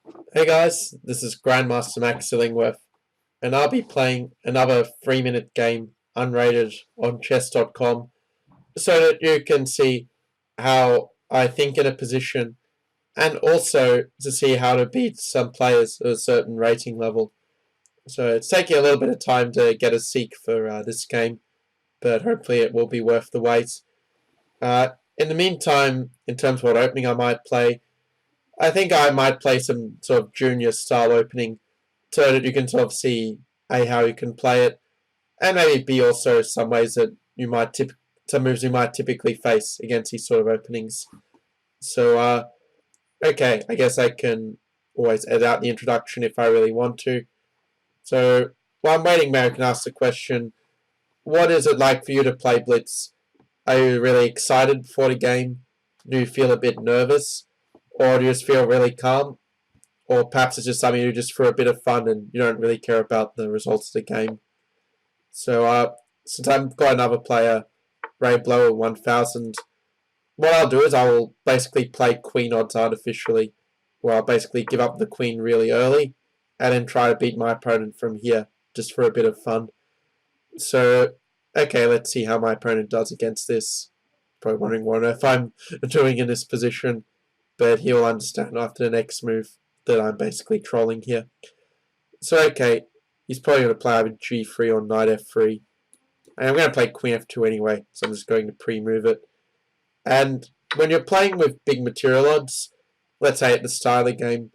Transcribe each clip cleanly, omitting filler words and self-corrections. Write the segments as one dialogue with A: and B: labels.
A: Hey guys, this is Grandmaster Max Illingworth, and I'll be playing another 3 minute game unrated on chess.com so that you can see how I think in a position and also to see how to beat some players at a certain rating level. So it's taking a little bit of time to get a seek for this game, but hopefully it will be worth the wait. In the meantime, in terms of what opening I might play, I think I might play some sort of junior style opening so that you can sort of see A, how you can play it, and maybe B, also some ways that you might some moves you might typically face against these sort of openings. So, okay, I guess I can always edit out the introduction if I really want to. So, while I'm waiting, Mary can ask the question: what is it like for you to play Blitz? Are you really excited before the game? Do you feel a bit nervous, or do you just feel really calm? Or perhaps it's just something you do just for a bit of fun and you don't really care about the results of the game. So, since I've got another player, Ray Blower 1000, what I'll do is I will basically play queen odds artificially, where I'll basically give up the queen really early and then try to beat my opponent from here just for a bit of fun. So, okay, let's see how my opponent does against this. Probably wondering what on earth I'm doing in this position, but he'll understand after the next move that I'm basically trolling here. So, okay, he's probably going to play either g3 or knight f3. And I'm going to play queen f2 anyway, so I'm just going to pre-move it. And when you're playing with big material odds, let's say at the start of the game,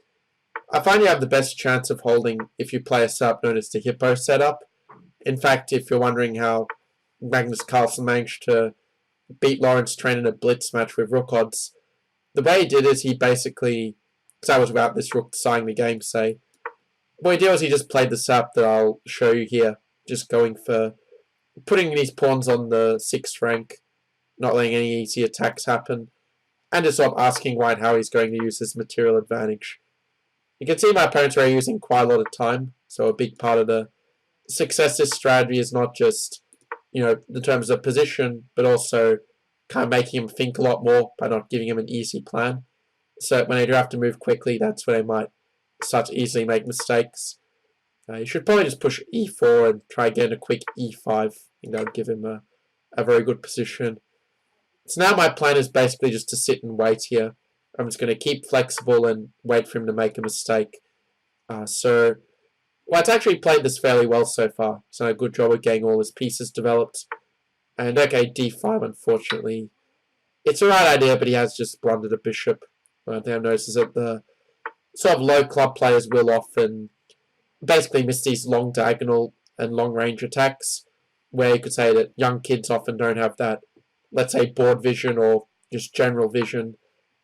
A: I find you have the best chance of holding if you play a setup known as the Hippo setup. In fact, if you're wondering how Magnus Carlsen managed to beat Lawrence Train in a blitz match with rook odds, the way he did is he basically, because I was about this rook deciding the game, say, what he did was he just played the setup that I'll show you here, just going for putting these pawns on the 6th rank, not letting any easy attacks happen, and just sort of asking white how he's going to use his material advantage. You can see my opponents are using quite a lot of time, so a big part of the success of this strategy is not just, in terms of position, but also kind of making him think a lot more by not giving him an easy plan. So when they do have to move quickly, that's where they might start to easily make mistakes. You should probably just push e4 and try getting a quick e5. I think that would give him a very good position. So now my plan is basically just to sit and wait here. I'm just going to keep flexible and wait for him to make a mistake. It's actually played this fairly well so far. He's done a good job of getting all his pieces developed. And okay, d5, unfortunately. It's the right idea, but he has just blundered a bishop. One thing I've noticed is that the sort of low club players will often basically miss these long diagonal and long range attacks, where you could say that young kids often don't have that, let's say, board vision or just general vision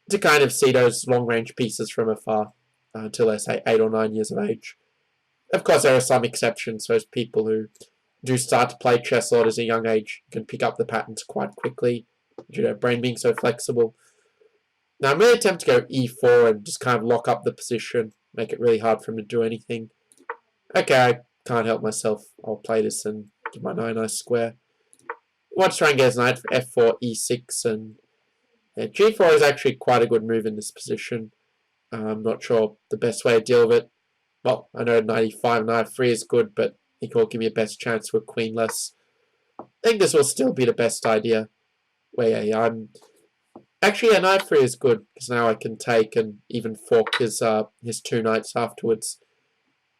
A: to kind of see those long range pieces from afar until they're, say, 8 or 9 years of age. Of course, there are some exceptions. Those people who do start to play chess a lot as a young age can pick up the patterns quite quickly due to their brain being so flexible. Now, I'm really tempted to go e4 and just kind of lock up the position, make it really hard for him to do anything. Okay, I can't help myself. I'll play this and give my knight a nice square. I want to try and get his knight for f4, e6, and g4 is actually quite a good move in this position. I'm not sure the best way to deal with it. Well, I know knight e5, knight f3 is good, but he will give me a best chance with queenless. I think this will still be the best idea. Where yeah, I'm actually knight f3 is good because now I can take and even fork his 2 knights afterwards.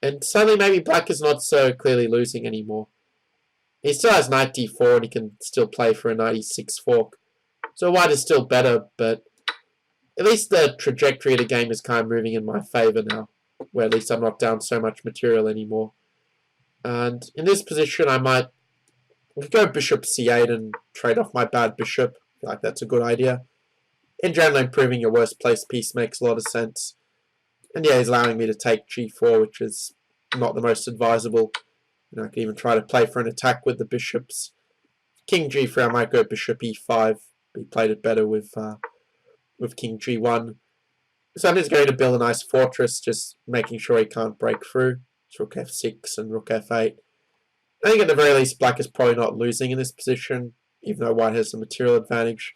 A: And suddenly maybe black is not so clearly losing anymore. He still has knight d4 and he can still play for a knight e6 fork. So white is still better, but at least the trajectory of the game is kind of moving in my favour now, where at least I'm not down so much material anymore. And in this position, I might go bishop c8 and trade off my bad bishop. I feel like that's a good idea. In general, improving your worst placed piece makes a lot of sense. And yeah, he's allowing me to take g4, which is not the most advisable. I can even try to play for an attack with the bishops. King g3, I might go bishop e5. He played it better with king g1. So I'm just going to build a nice fortress, just making sure he can't break through. It's rook f6 and rook f8. I think at the very least, black is probably not losing in this position, even though white has the material advantage.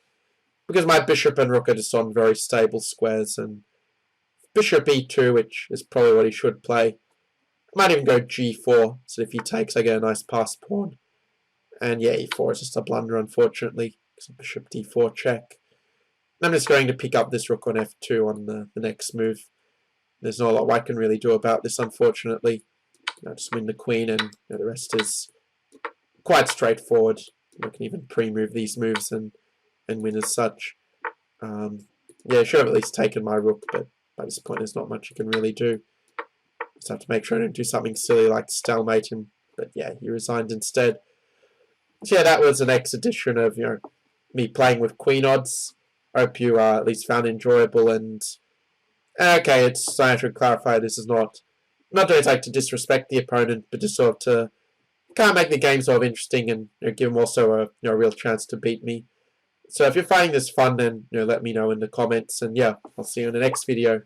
A: Because my bishop and rook are just on very stable squares, and bishop e2, which is probably what he should play. I might even go g4, so if he takes, I get a nice pass pawn. And yeah, e4 is just a blunder, unfortunately. So bishop d4 check. I'm just going to pick up this rook on f2 on the next move. There's not a lot I can really do about this, unfortunately. Just win the queen, and the rest is quite straightforward. I can even pre-move these moves and win as such. Yeah, I should have at least taken my rook, but by this point there's not much you can really do. Just have to make sure I don't do something silly like stalemate him. But yeah, he resigned instead. So yeah, that was the next edition of me playing with queen odds. I hope you at least found it enjoyable. And okay, I should clarify, this is not doing it like to disrespect the opponent, but just sort of to kind of make the game sort of interesting and give them also a real chance to beat me. So if you're finding this fun, then let me know in the comments. And yeah, I'll see you in the next video.